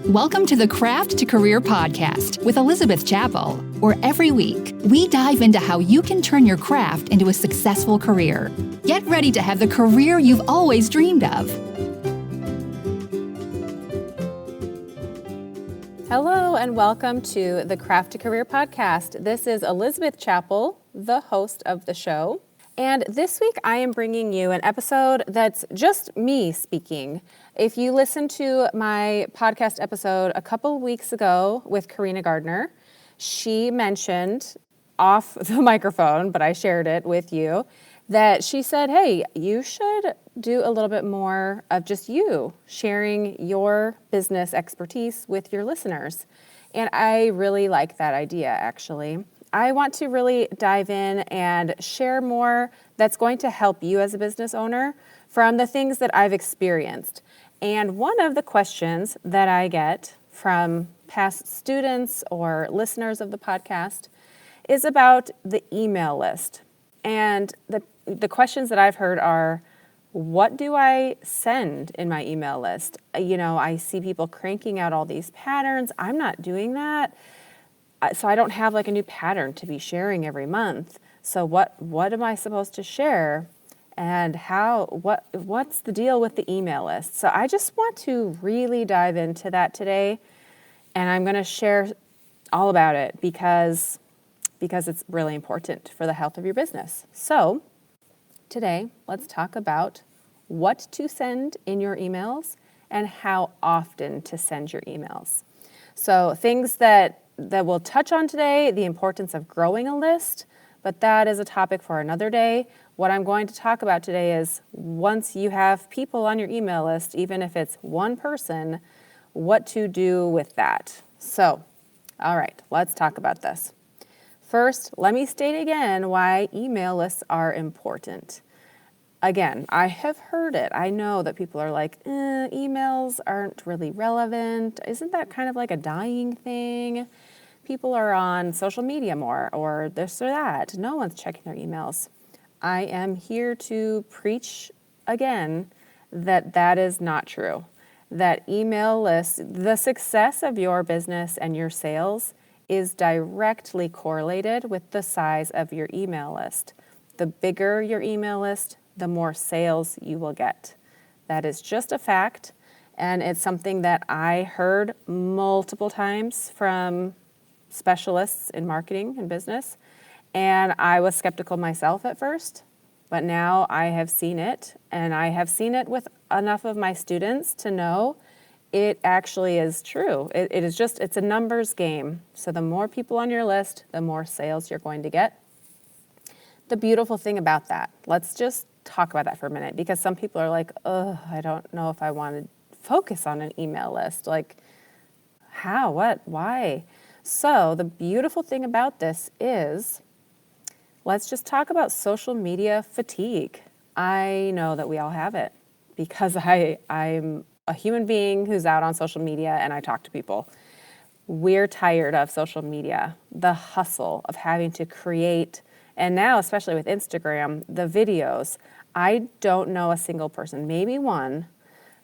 Welcome to the Craft to Career podcast with Elizabeth Chappell, where every week we dive into how you can turn your craft into a successful career. Get ready to have the career you've always dreamed of. Hello and welcome to the Craft to Career podcast. This is Elizabeth Chappell, the host of the show. And this week I am bringing you an episode that's just me speaking. If you listened to my podcast episode a couple weeks ago with Karina Gardner, she mentioned off the microphone, but I shared it with you, that she said, hey, you should do a little bit more of just you sharing your business expertise with your listeners. And I really like that idea, actually. I want to really dive in and share more that's going to help you as a business owner from the things that I've experienced. And one of the questions that I get from past students or listeners of the podcast is about the email list. And the questions that I've heard are, what do I send in my email list? You know, I see people cranking out all these patterns. I'm not doing that. So I don't have like a new pattern to be sharing every month. So what am I supposed to share? And what's the deal with the email list? So I just want to really dive into that today. And I'm going to share all about it because it's really important for the health of your business. So today, let's talk about what to send in your emails and how often to send your emails. So things that we'll touch on today, the importance of growing a list, but that is a topic for another day. What I'm going to talk about today is once you have people on your email list, even if it's one person, what to do with that. So, all right, let's talk about this. First, let me state again why email lists are important. Again, I have heard it. I know that people are like, emails aren't really relevant. Isn't that kind of like a dying thing? People are on social media more or this or that. No one's checking their emails. I am here to preach again that is not true. That email lists, the success of your business and your sales is directly correlated with the size of your email list. The bigger your email list, the more sales you will get. That is just a fact, and it's something that I heard multiple times from specialists in marketing and business, and I was skeptical myself at first, but now I have seen it, and I have seen it with enough of my students to know it actually is true. It's a numbers game. So the more people on your list, the more sales you're going to get. The beautiful thing about that, let's just talk about that for a minute, because some people are like, I don't know if I want to focus on an email list. Like, how, what, why? So the beautiful thing about this is, let's just talk about social media fatigue. I know that we all have it because I'm a human being who's out on social media and I talk to people. We're tired of social media, the hustle of having to create, and now especially with Instagram, the videos. I don't know a single person, maybe one,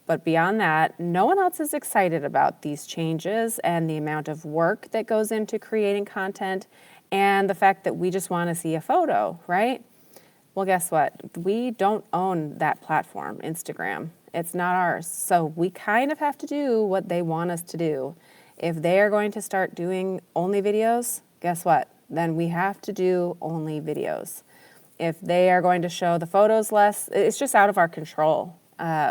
but beyond that, no one else is excited about these changes and the amount of work that goes into creating content and the fact that we just want to see a photo, right? Well, guess what? We don't own that platform, Instagram. It's not ours. So we kind of have to do what they want us to do. If they are going to start doing only videos, guess what? Then we have to do only videos. If they are going to show the photos less, it's just out of our control.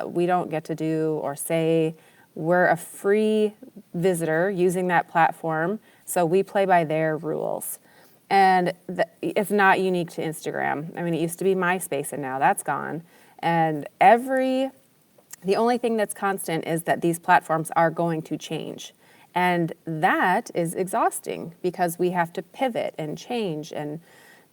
We don't get to do or say we're a free visitor using that platform, so we play by their rules. And it's not unique to Instagram. I mean, it used to be MySpace, and now that's gone. And the only thing that's constant is that these platforms are going to change. And that is exhausting because we have to pivot and change and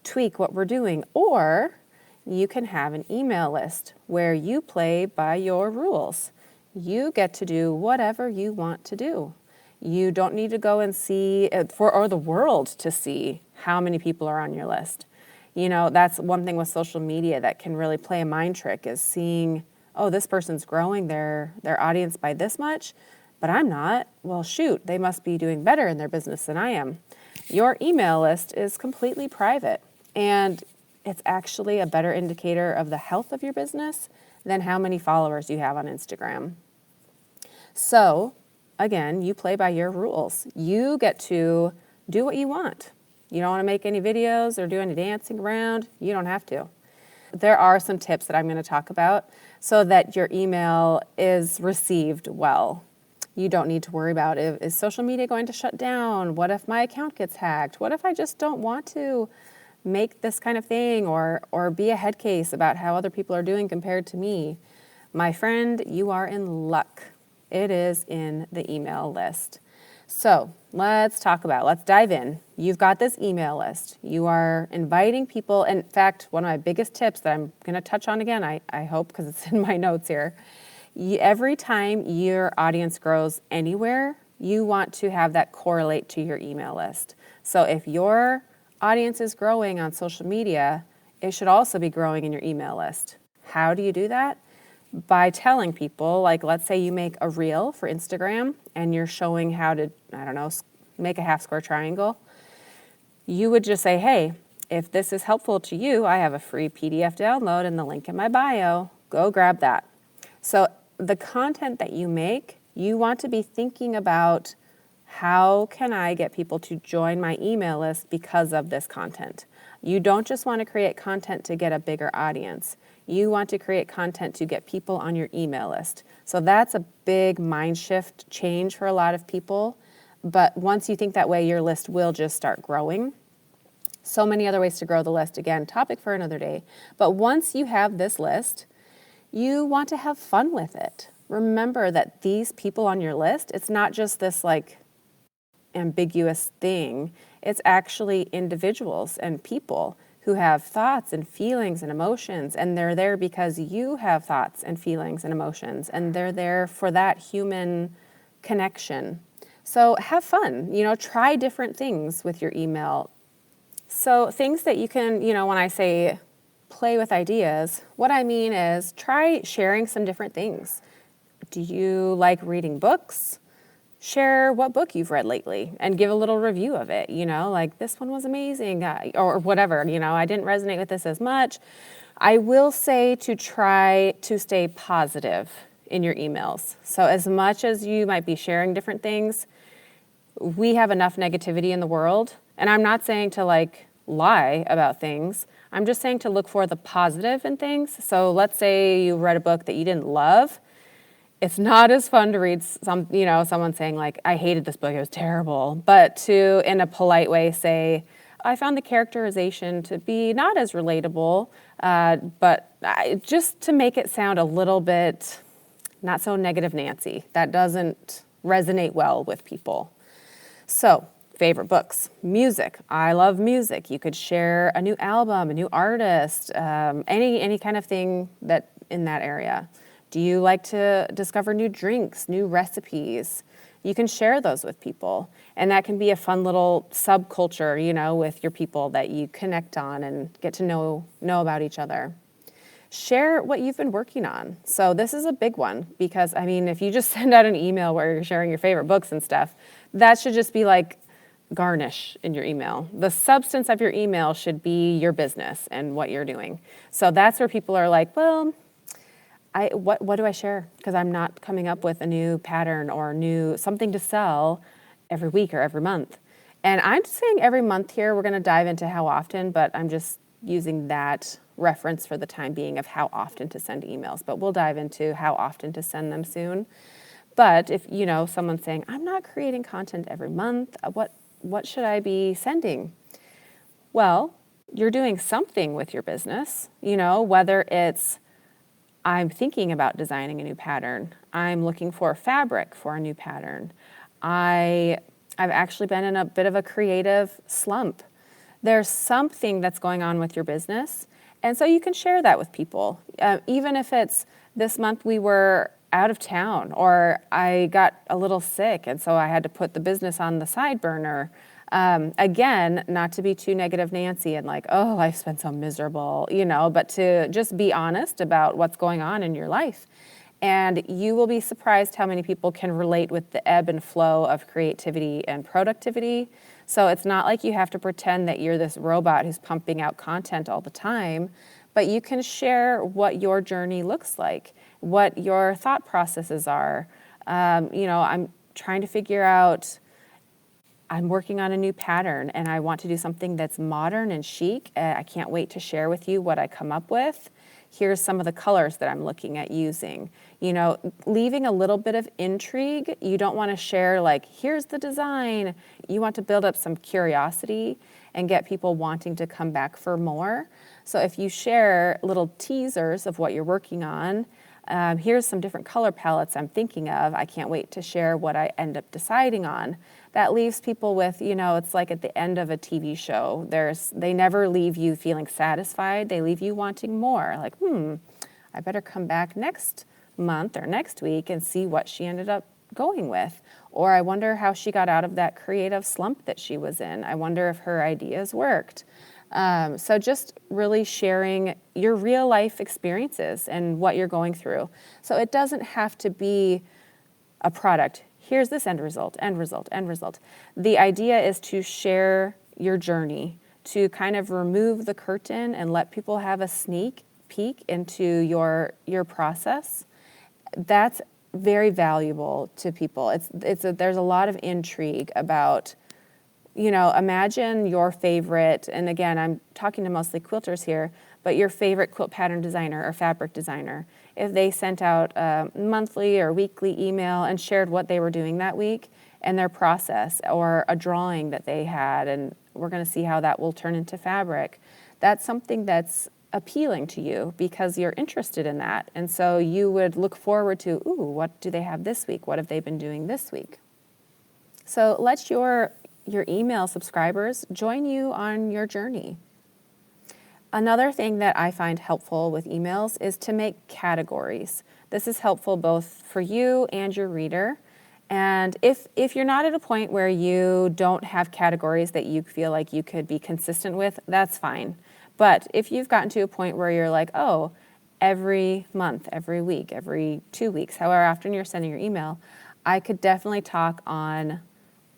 tweak what we're doing. Or you can have an email list where you play by your rules. You get to do whatever you want to do. You don't need to go and see or the world to see how many people are on your list. You know, that's one thing with social media that can really play a mind trick, is seeing, oh, this person's growing their audience by this much. but I'm not. Well, shoot, they must be doing better in their business than I am. Your email list is completely private, and it's actually a better indicator of the health of your business than how many followers you have on Instagram. So, again, you play by your rules. You get to do what you want. You don't want to make any videos or do any dancing around, you don't have to. There are some tips that I'm going to talk about so that your email is received well. You don't need to worry about, is social media going to shut down? What if my account gets hacked? What if I just don't want to make this kind of thing or be a head case about how other people are doing compared to me? My friend, you are in luck. It is in the email list. So let's dive in. You've got this email list. You are inviting people. In fact, one of my biggest tips that I'm going to touch on again, I hope, because it's in my notes here. Every time your audience grows anywhere, you want to have that correlate to your email list. So if your audience is growing on social media, it should also be growing in your email list. How do you do that? By telling people, like, let's say you make a reel for Instagram and you're showing how to, make a half square triangle. You would just say, hey, if this is helpful to you, I have a free PDF download in the link in my bio. Go grab that. So the content that you make, you want to be thinking about, how can I get people to join my email list because of this content? You don't just want to create content to get a bigger audience. You want to create content to get people on your email list. So that's a big mind shift change for a lot of people. But once you think that way, your list will just start growing. So many other ways to grow the list. Again, topic for another day. But once you have this list, you want to have fun with it. Remember that these people on your list, it's not just this like ambiguous thing. It's actually individuals and people who have thoughts and feelings and emotions, and they're there because you have thoughts and feelings and emotions, and they're there for that human connection. So have fun, try different things with your email. So things that you can, when I say play with ideas, what I mean is try sharing some different things. Do you like reading books? Share what book you've read lately and give a little review of it, like this one was amazing or whatever, I didn't resonate with this as much. I will say to try to stay positive in your emails. So as much as you might be sharing different things, we have enough negativity in the world. And I'm not saying to lie about things. I'm just saying to look for the positive in things. So let's say you read a book that you didn't love. It's not as fun to read someone saying I hated this book, it was terrible, but to, in a polite way, say, I found the characterization to be not as relatable, but just to make it sound a little bit not so negative Nancy. That doesn't resonate well with people. So, favorite books, music. I love music. You could share a new album, a new artist, any kind of thing that in that area. Do you like to discover new drinks, new recipes? You can share those with people. And that can be a fun little subculture, with your people that you connect on and get to know about each other. Share what you've been working on. So this is a big one because, if you just send out an email where you're sharing your favorite books and stuff, that should just be garnish in your email. The substance of your email should be your business and what you're doing. So that's where people are like, well, what do I share? Because I'm not coming up with a new pattern or new something to sell every week or every month. And I'm saying every month here, we're going to dive into how often, but I'm just using that reference for the time being of how often to send emails. But we'll dive into how often to send them soon. But if, someone's saying, I'm not creating content every month, what should I be sending? Well, you're doing something with your business, whether it's I'm thinking about designing a new pattern. I'm looking for fabric for a new pattern. I've actually been in a bit of a creative slump. There's something that's going on with your business, and so you can share that with people. Even if it's this month we were out of town or I got a little sick and so I had to put the business on the side burner. Again, not to be too negative Nancy and life's been so miserable, but to just be honest about what's going on in your life And you will be surprised how many people can relate with the ebb and flow of creativity and productivity. So it's not like you have to pretend that you're this robot who's pumping out content all the time, but you can share what your journey looks like, what your thought processes are. I'm trying to figure out, I'm working on a new pattern and I want to do something that's modern and chic. I can't wait to share with you what I come up with. Here's some of the colors that I'm looking at using. Leaving a little bit of intrigue. You don't want to share like, here's the design. You want to build up some curiosity and get people wanting to come back for more. So if you share little teasers of what you're working on, here's some different color palettes I'm thinking of. I can't wait to share what I end up deciding on. That leaves people with, it's like at the end of a TV show. They never leave you feeling satisfied. They leave you wanting more. Like, I better come back next month or next week and see what she ended up going with. Or I wonder how she got out of that creative slump that she was in. I wonder if her ideas worked. So just really sharing your real life experiences and what you're going through. So it doesn't have to be a product. Here's this end result, end result, end result. The idea is to share your journey, to kind of remove the curtain and let people have a sneak peek into your process. That's very valuable to people. There's a lot of intrigue about, imagine your favorite, and again, I'm talking to mostly quilters here, but your favorite quilt pattern designer or fabric designer, if they sent out a monthly or weekly email and shared what they were doing that week and their process, or a drawing that they had, and we're going to see how that will turn into fabric. That's something that's appealing to you because you're interested in that. And so you would look forward to, what do they have this week? What have they been doing this week? So let your email subscribers join you on your journey. Another thing that I find helpful with emails is to make categories. This is helpful both for you and your reader. And if you're not at a point where you don't have categories that you feel like you could be consistent with, that's fine. But if you've gotten to a point where you're like, every month, every week, every 2 weeks, however often you're sending your email, I could definitely talk on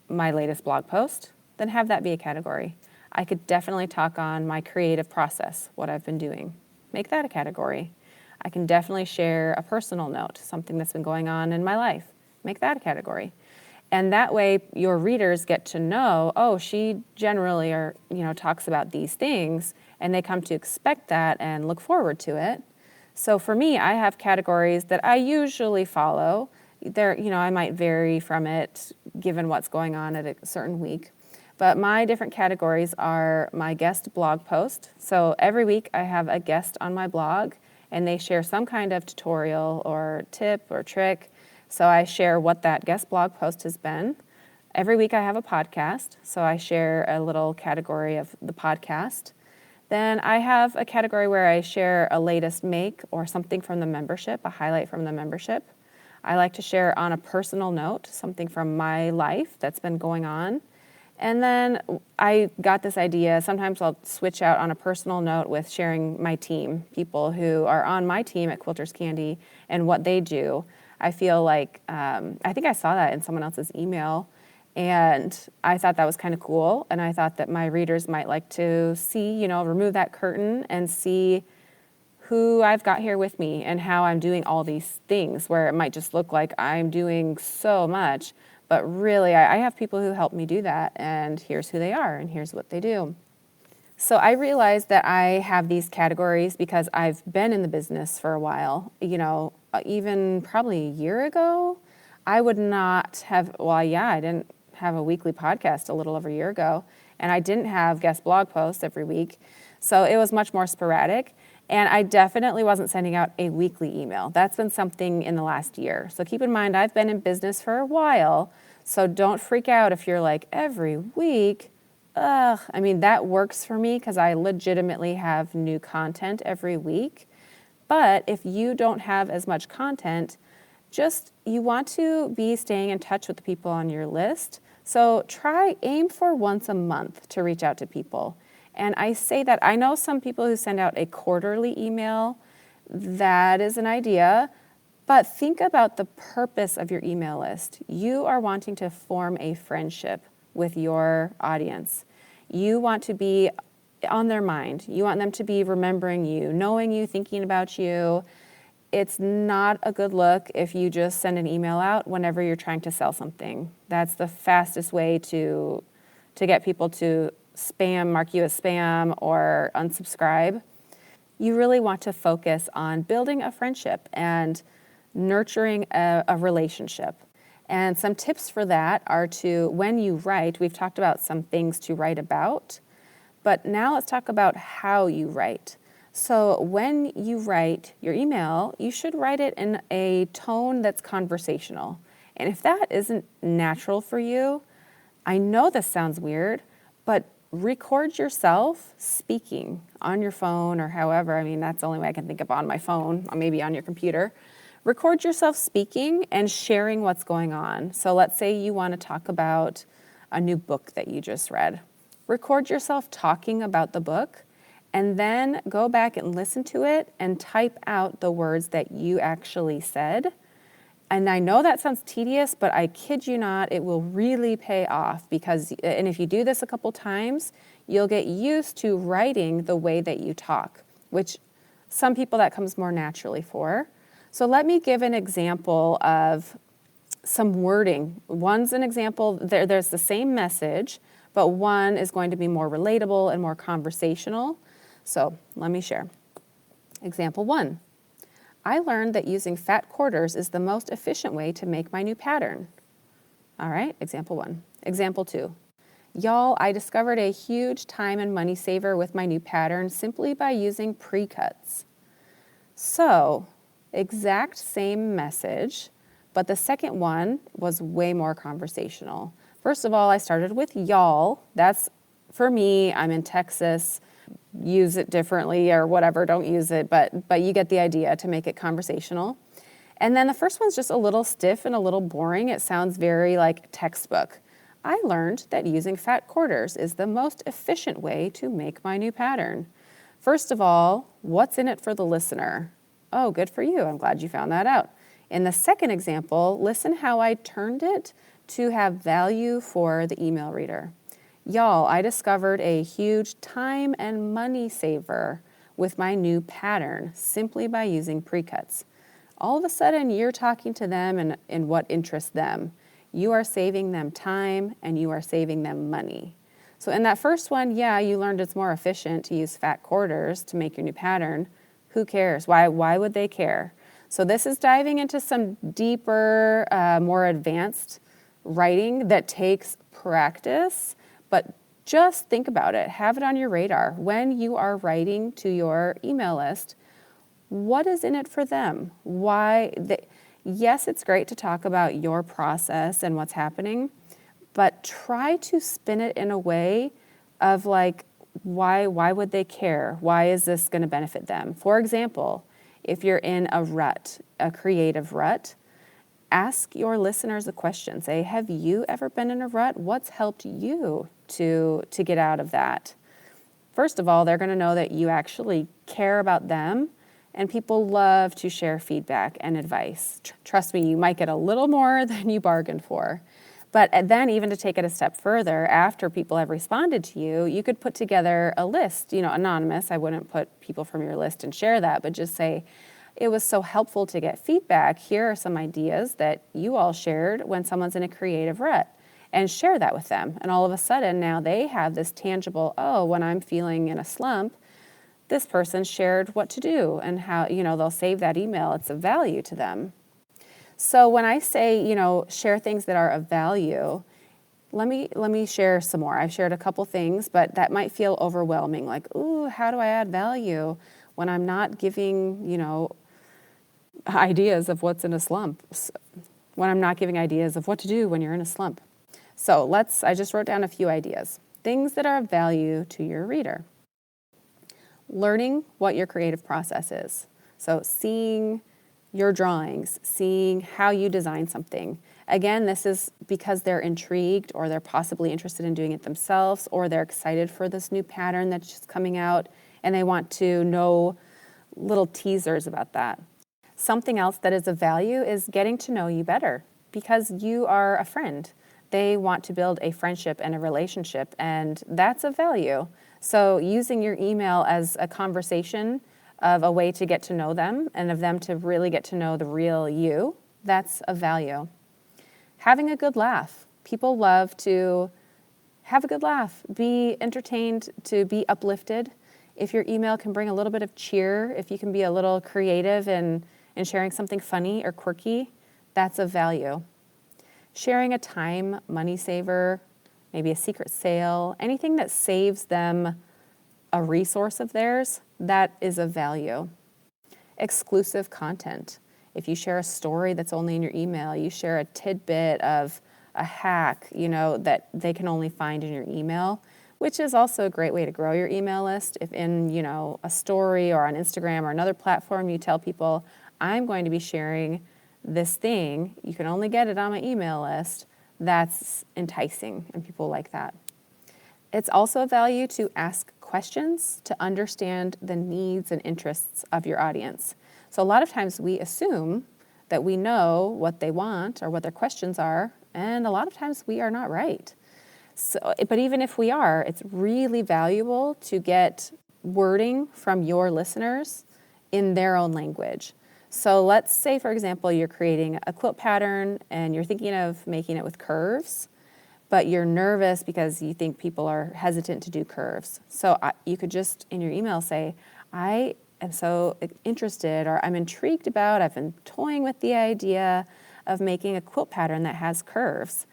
my latest blog post, then have that be a category. I could definitely talk on my creative process, what I've been doing. Make that a category. I can definitely share a personal note, something that's been going on in my life. Make that a category. And that way your readers get to know, she generally talks about these things, and they come to expect that and look forward to it. So for me, I have categories that I usually follow. I might vary from it given what's going on at a certain week. But my different categories are my guest blog post. So every week I have a guest on my blog, and they share some kind of tutorial or tip or trick. So I share what that guest blog post has been. Every week I have a podcast, so I share a little category of the podcast. Then I have a category where I share a latest make or something from the membership, a highlight from the membership. I like to share on a personal note, something from my life that's been going on. And then I got this idea, sometimes I'll switch out on a personal note with sharing my team, people who are on my team at Quilters Candy and what they do. I feel like, I think I saw that in someone else's email, and I thought that was kind of cool. And I thought that my readers might like to see, remove that curtain and see who I've got here with me and how I'm doing all these things, where it might just look like I'm doing so much. But really, I have people who help me do that, and here's who they are, and here's what they do. So I realized that I have these categories because I've been in the business for a while. Even probably a year ago, I would not have, I didn't have a weekly podcast a little over a year ago, and I didn't have guest blog posts every week. So it was much more sporadic. And I definitely wasn't sending out a weekly email. That's been something in the last year. So keep in mind, I've been in business for a while, so don't freak out if you're like, every week, that works for me because I legitimately have new content every week. But if you don't have as much content, you want to be staying in touch with the people on your list. So aim for once a month to reach out to people. And I say that, I know some people who send out a quarterly email. That is an idea, But think about the purpose of your email list. You are wanting to form a friendship with your audience. You want to be on their mind. You want them to be remembering you, knowing you, thinking about you. It's not a good look if you just send an email out whenever you're trying to sell something. That's the fastest way to get people to mark you as spam or unsubscribe. You really want to focus on building a friendship and nurturing a relationship. And some tips for that are when you write, we've talked about some things to write about, but now let's talk about how you write. So when you write your email, you should write it in a tone that's conversational. And if that isn't natural for you, I know this sounds weird, but record yourself speaking on your phone or however. I mean, that's the only way I can think of on my phone, or maybe on your computer. Record yourself speaking and sharing what's going on. So let's say you want to talk about a new book that you just read. Record yourself talking about the book and then go back and listen to it and type out the words that you actually said. And I know that sounds tedious, but I kid you not, it will really pay off and if you do this a couple times, you'll get used to writing the way that you talk, which some people that comes more naturally for. So let me give an example of some wording. One's an example, there's the same message, but one is going to be more relatable and more conversational. So let me share. Example 1. I learned that using fat quarters is the most efficient way to make my new pattern. All right, example 1. Example 2. Y'all, I discovered a huge time and money saver with my new pattern simply by using pre-cuts. So, exact same message, but the second one was way more conversational. First of all, I started with y'all. That's, for me, I'm in Texas. Use it differently or whatever, don't use it, but you get the idea, to make it conversational. And then the first one's just a little stiff and a little boring. It sounds very like textbook. I learned that using fat quarters is the most efficient way to make my new pattern. First of all, what's in it for the listener? Oh, good for you. I'm glad you found that out. In the second example, listen how I turned it to have value for the email reader. Y'all, I discovered a huge time and money saver with my new pattern simply by using pre-cuts. All of a sudden, you're talking to them in what interests them. You are saving them time and you are saving them money. So in that first one, yeah, you learned it's more efficient to use fat quarters to make your new pattern. Who cares? Why would they care? So this is diving into some deeper, more advanced writing that takes practice. But just think about it. Have it on your radar. When you are writing to your email list, what is in it for them? Yes, it's great to talk about your process and what's happening, but try to spin it in a way of like, why would they care? Why is this going to benefit them? For example, if you're in a rut, a creative rut, ask your listeners a question. Say, have you ever been in a rut? What's helped you to get out of that? First of all, they're going to know that you actually care about them, and people love to share feedback and advice. Trust me, you might get a little more than you bargained for. But then even to take it a step further, after people have responded to you, you could put together a list, anonymous. I wouldn't put people from your list and share that, but just say, it was so helpful to get feedback. Here are some ideas that you all shared when someone's in a creative rut, and share that with them. And all of a sudden now they have this tangible, when I'm feeling in a slump, this person shared what to do and how, they'll save that email. It's of value to them. So when I say, share things that are of value, let me share some more. I've shared a couple things, but that might feel overwhelming. Like, ooh, how do I add value when I'm not giving, ideas of what's in a slump? When I'm not giving ideas of what to do when you're in a slump. So I just wrote down a few ideas. Things that are of value to your reader. Learning what your creative process is. So seeing your drawings, seeing how you design something. Again, this is because they're intrigued or they're possibly interested in doing it themselves, or they're excited for this new pattern that's just coming out and they want to know little teasers about that. Something else that is of value is getting to know you better because you are a friend. They want to build a friendship and a relationship, and that's of value. So using your email as a conversation of a way to get to know them and of them to really get to know the real you, that's of value. Having a good laugh. People love to have a good laugh, be entertained, to be uplifted. If your email can bring a little bit of cheer, if you can be a little creative in sharing something funny or quirky, that's of value. Sharing a time money saver, maybe a secret sale, anything that saves them a resource of theirs, that is of value. Exclusive content. If you share a story that's only in your email, you share a tidbit of a hack, that they can only find in your email, which is also a great way to grow your email list. If in, a story or on Instagram or another platform, you tell people, I'm going to be sharing this thing, you can only get it on my email list, that's enticing, and people like that. It's also of value to ask questions to understand the needs and interests of your audience. So a lot of times we assume that we know what they want or what their questions are, and a lot of times we are not right. So, but even if we are, it's really valuable to get wording from your listeners in their own language. So let's say, for example, you're creating a quilt pattern and you're thinking of making it with curves, but you're nervous because you think people are hesitant to do curves. So you could just in your email say, I am so interested, or I'm intrigued about, I've been toying with the idea of making a quilt pattern that has curves.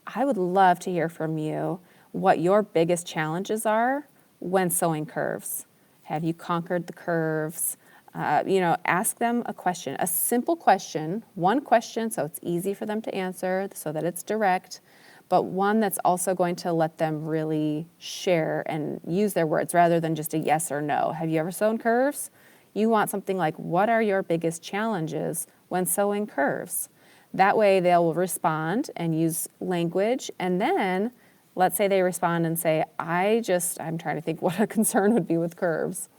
I would love to hear from you what your biggest challenges are when sewing curves. Have you conquered the curves? Ask them a question, a simple question, one question so it's easy for them to answer, so that it's direct, but one that's also going to let them really share and use their words rather than just a yes or no. Have you ever sewn curves? You want something like, what are your biggest challenges when sewing curves? That way they'll respond and use language, and then let's say they respond and say, I'm trying to think what a concern would be with curves.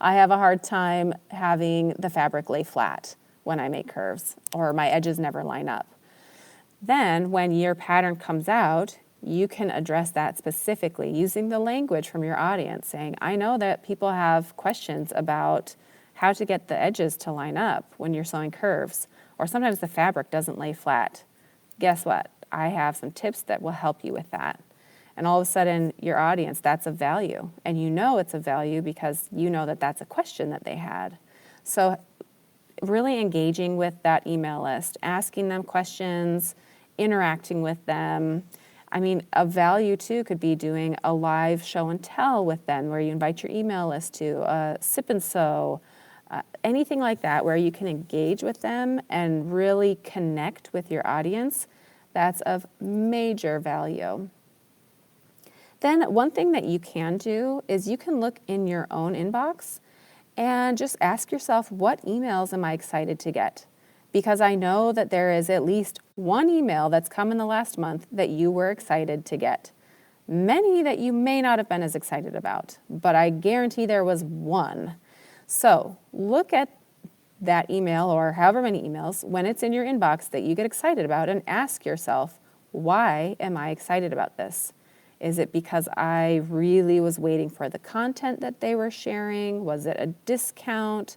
I have a hard time having the fabric lay flat when I make curves, or my edges never line up. Then when your pattern comes out, you can address that specifically using the language from your audience, saying, I know that people have questions about how to get the edges to line up when you're sewing curves, or sometimes the fabric doesn't lay flat. Guess what? I have some tips that will help you with that. And all of a sudden, your audience, that's of value. And you know it's of value because you know that that's a question that they had. So really engaging with that email list, asking them questions, interacting with them. I mean, a value too could be doing a live show and tell with them where you invite your email list to a sip and sew, anything like that where you can engage with them and really connect with your audience. That's of major value. Then one thing that you can do is you can look in your own inbox and just ask yourself, what emails am I excited to get? Because I know that there is at least one email that's come in the last month that you were excited to get. Many that you may not have been as excited about, but I guarantee there was one. So look at that email or however many emails when it's in your inbox that you get excited about and ask yourself, why am I excited about this? Is it because I really was waiting for the content that they were sharing? Was it a discount,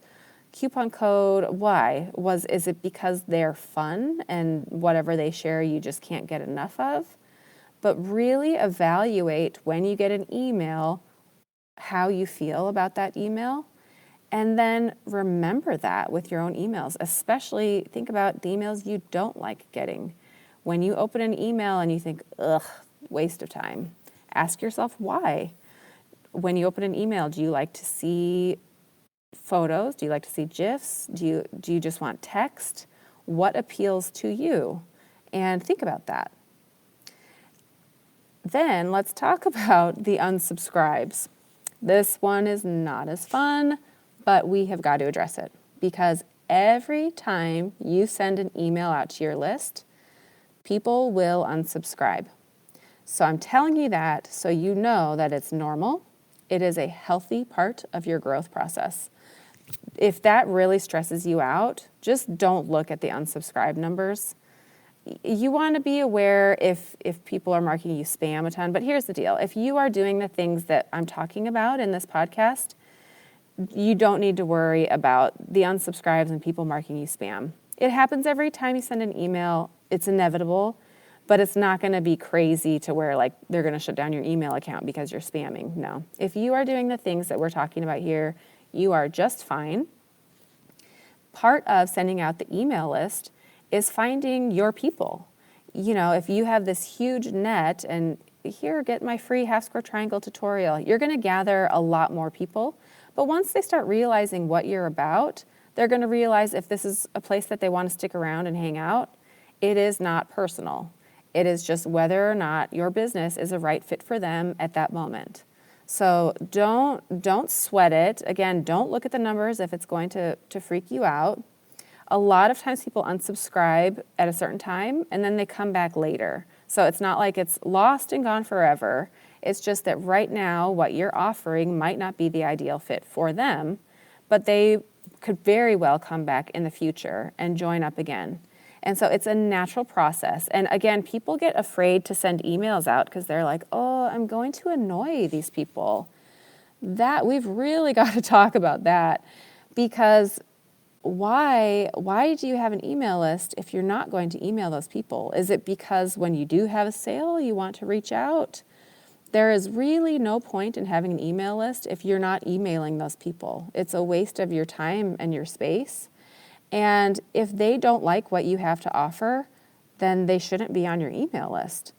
coupon code? Why? Is it because they're fun and whatever they share you just can't get enough of? But really evaluate when you get an email how you feel about that email, and then remember that with your own emails. Especially think about the emails you don't like getting. When you open an email and you think, ugh, waste of time, ask yourself why. When you open an email, do you like to see photos? Do you like to see GIFs? Do you just want text? What appeals to you? And think about that. Then let's talk about the unsubscribes. This one is not as fun, but we have got to address it because every time you send an email out to your list, people will unsubscribe. So I'm telling you that so you know that it's normal. It is a healthy part of your growth process. If that really stresses you out, just don't look at the unsubscribe numbers. You want to be aware if people are marking you spam a ton. But here's the deal. If you are doing the things that I'm talking about in this podcast, you don't need to worry about the unsubscribes and people marking you spam. It happens every time you send an email. It's inevitable, but it's not going to be crazy to where like they're going to shut down your email account because you're spamming. No. If you are doing the things that we're talking about here, you are just fine. Part of sending out the email list is finding your people. You know, if you have this huge net and here, get my free half square triangle tutorial, you're going to gather a lot more people. But once they start realizing what you're about, they're going to realize if this is a place that they want to stick around and hang out, it is not personal. It is just whether or not your business is a right fit for them at that moment. So don't sweat it. Again, don't look at the numbers if it's going to freak you out. A lot of times people unsubscribe at a certain time and then they come back later. So it's not like it's lost and gone forever. It's just that right now what you're offering might not be the ideal fit for them, but they could very well come back in the future and join up again. And so it's a natural process. And again, people get afraid to send emails out because they're like, oh, I'm going to annoy these people. That we've really got to talk about that, because why do you have an email list if you're not going to email those people? Is it because when you do have a sale, you want to reach out? There is really no point in having an email list if you're not emailing those people. It's a waste of your time and your space. And if they don't like what you have to offer, then they shouldn't be on your email list.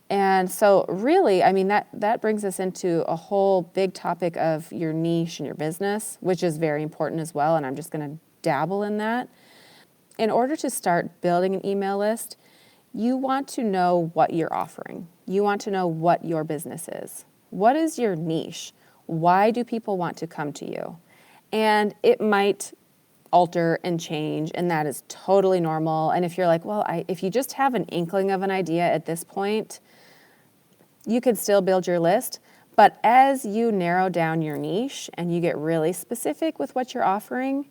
And so really, I mean, that brings us into a whole big topic of your niche and your business, which is very important as well. And I'm just going to dabble in that. In order to start building an email list, you want to know what you're offering. You want to know what your business is. What is your niche? Why do people want to come to you? And it might alter and change, and that is totally normal. And if you're like, well, if you just have an inkling of an idea at this point, you could still build your list. But as you narrow down your niche and you get really specific with what you're offering,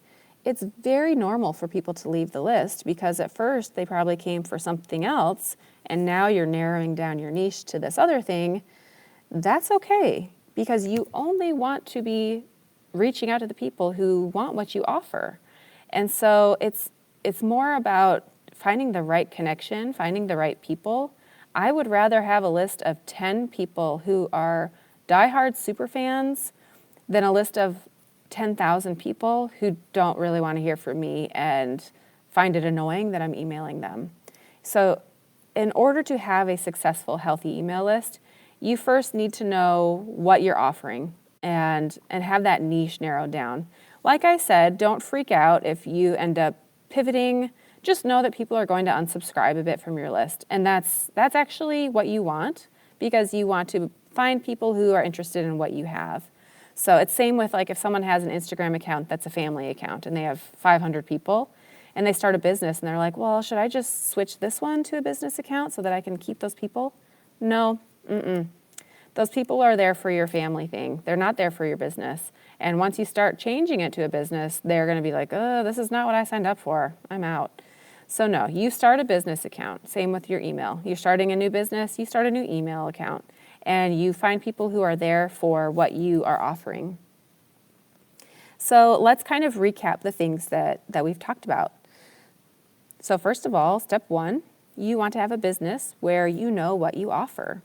it's very normal for people to leave the list, because at first they probably came for something else, and now you're narrowing down your niche to this other thing. That's okay, because you only want to be reaching out to the people who want what you offer. And so it's more about finding the right connection, finding the right people. I would rather have a list of 10 people who are diehard super fans than a list of 10,000 people who don't really want to hear from me and find it annoying that I'm emailing them. So in order to have a successful, healthy email list, you first need to know what you're offering and have that niche narrowed down. Like I said, don't freak out if you end up pivoting. Just know that people are going to unsubscribe a bit from your list. And that's actually what you want, because you want to find people who are interested in what you have. So it's same with like if someone has an Instagram account that's a family account and they have 500 people and they start a business and they're like, well, should I just switch this one to a business account so that I can keep those people? No, Those people are there for your family thing. They're not there for your business. And once you start changing it to a business, they're going to be like, oh, this is not what I signed up for. I'm out. So no, you start a business account. Same with your email. You're starting a new business, you start a new email account. And you find people who are there for what you are offering. So let's kind of recap the things that we've talked about. So first of all, step 1, you want to have a business where you know what you offer.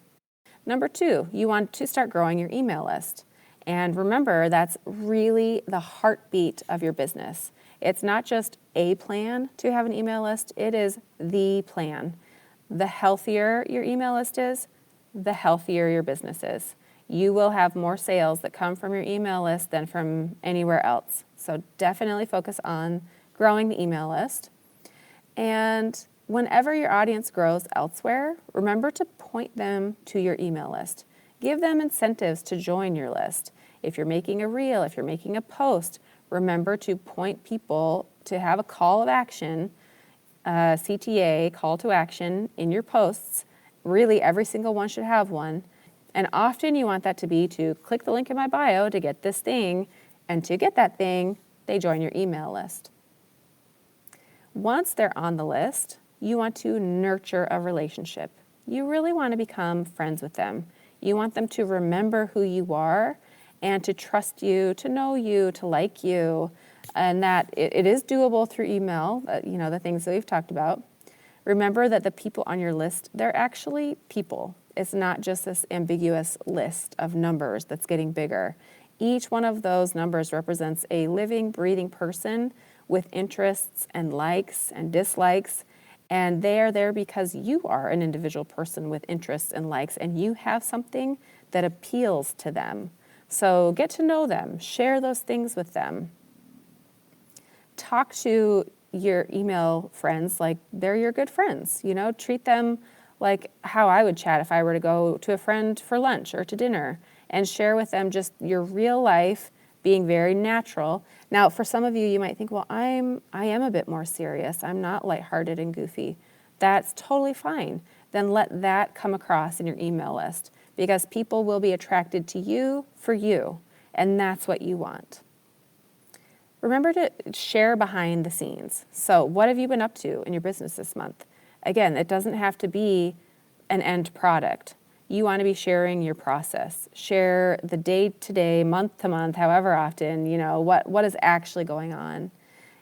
Number 2, you want to start growing your email list. And remember, that's really the heartbeat of your business. It's not just a plan to have an email list, it is the plan. The healthier your email list is, the healthier your business is. You will have more sales that come from your email list than from anywhere else. So definitely focus on growing the email list. And whenever your audience grows elsewhere, remember to point them to your email list. Give them incentives to join your list. If you're making a reel, if you're making a post, remember to point people to have a call of action, CTA, call to action in your posts. Really, every single one should have one. And often you want that to be to click the link in my bio to get this thing, and to get that thing, they join your email list. Once they're on the list, you want to nurture a relationship. You really want to become friends with them. You want them to remember who you are and to trust you, to know you, to like you, and that it is doable through email, the things that we've talked about. Remember that the people on your list, they're actually people. It's not just this ambiguous list of numbers that's getting bigger. Each one of those numbers represents a living, breathing person with interests and likes and dislikes. And they are there because you are an individual person with interests and likes, and you have something that appeals to them. So get to know them, share those things with them. Talk to your email friends like they're your good friends. Treat them like how I would chat if I were to go to a friend for lunch or to dinner, and share with them just your real life, being very natural. Now, for some of you, you might think, well, I am a bit more serious. I'm not lighthearted and goofy. That's totally fine. Then let that come across in your email list, because people will be attracted to you for you, and that's what you want. Remember to share behind the scenes. So what have you been up to in your business this month? Again, it doesn't have to be an end product. You want to be sharing your process. Share the day-to-day, month-to-month, however often, what is actually going on.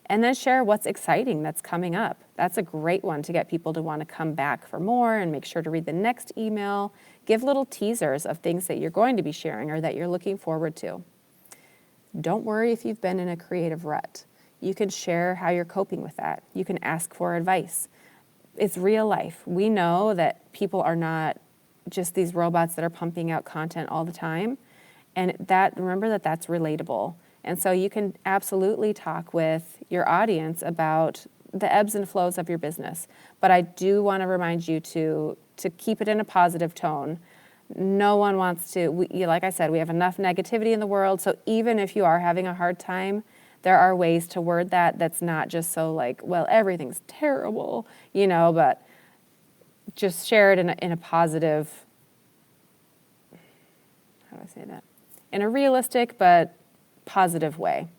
And then share what's exciting that's coming up. That's a great one to get people to want to come back for more, and make sure to read the next email. Give little teasers of things that you're going to be sharing or that you're looking forward to. Don't worry if you've been in a creative rut. You can share how you're coping with that. You can ask for advice. It's real life. We know that people are not just these robots that are pumping out content all the time. And remember that that's relatable. And so you can absolutely talk with your audience about the ebbs and flows of your business. But I do want to remind you to keep it in a positive tone. No one wants to, like I said, we have enough negativity in the world. So even if you are having a hard time, there are ways to word that's not just so like, well, everything's terrible, but just share it in a positive, how do I say that? In a realistic but positive way.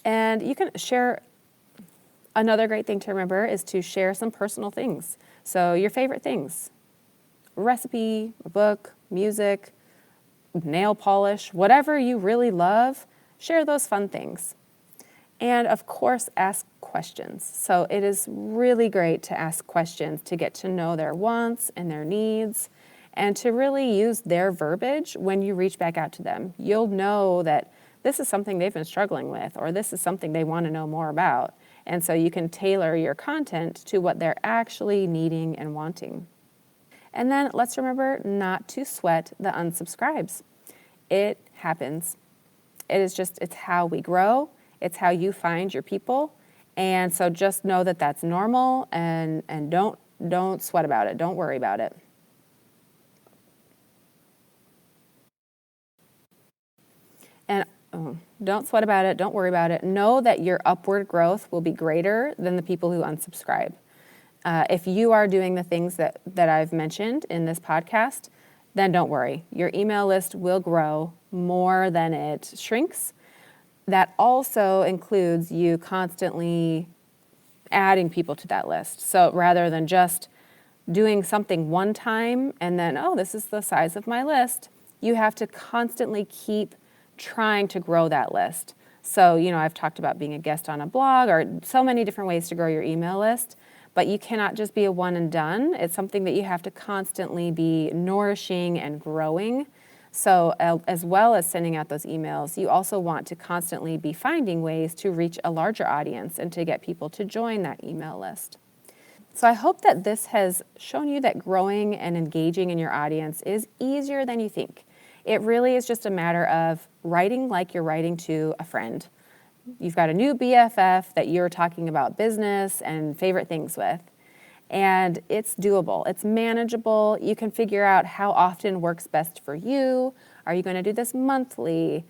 And you can share, another great thing to remember is to share some personal things. So your favorite things, a recipe, a book, music, nail polish, whatever you really love, share those fun things. And of course, ask questions. So it is really great to ask questions to get to know their wants and their needs, and to really use their verbiage when you reach back out to them. You'll know that this is something they've been struggling with, or this is something they want to know more about. And so you can tailor your content to what they're actually needing and wanting. And then let's remember not to sweat the unsubscribes. It happens. It's how we grow. It's how you find your people. And so just know that that's normal, and don't sweat about it. Don't worry about it. And don't sweat about it. Don't worry about it. Know that your upward growth will be greater than the people who unsubscribe. If you are doing the things that I've mentioned in this podcast, then don't worry. Your email list will grow more than it shrinks. That also includes you constantly adding people to that list. So rather than just doing something one time and then, this is the size of my list, you have to constantly keep trying to grow that list. So, I've talked about being a guest on a blog, or so many different ways to grow your email list, but you cannot just be a one and done. It's something that you have to constantly be nourishing and growing. So as well as sending out those emails, you also want to constantly be finding ways to reach a larger audience and to get people to join that email list. So I hope that this has shown you that growing and engaging in your audience is easier than you think. It really is just a matter of writing like you're writing to a friend. You've got a new BFF that you're talking about business and favorite things with. And it's doable. It's manageable. You can figure out how often works best for you. Are you going to do this monthly,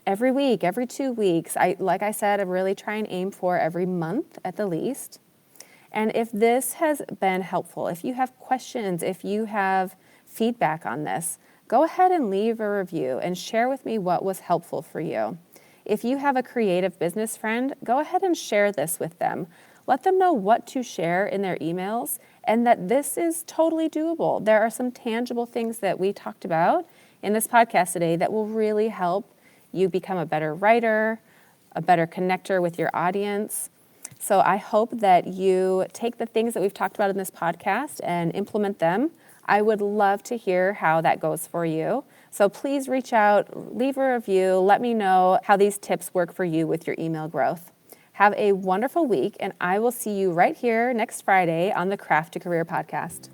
every week, every 2 weeks? Like I said, I really try and aim for every month at the least. And if this has been helpful, if you have questions, if you have feedback on this, go ahead and leave a review and share with me what was helpful for you. If you have a creative business friend, go ahead and share this with them. Let them know what to share in their emails and that this is totally doable. There are some tangible things that we talked about in this podcast today that will really help you become a better writer, a better connector with your audience. So I hope that you take the things that we've talked about in this podcast and implement them. I would love to hear how that goes for you. So please reach out, leave a review, let me know how these tips work for you with your email growth. Have a wonderful week, and I will see you right here next Friday on the Craft to Career podcast.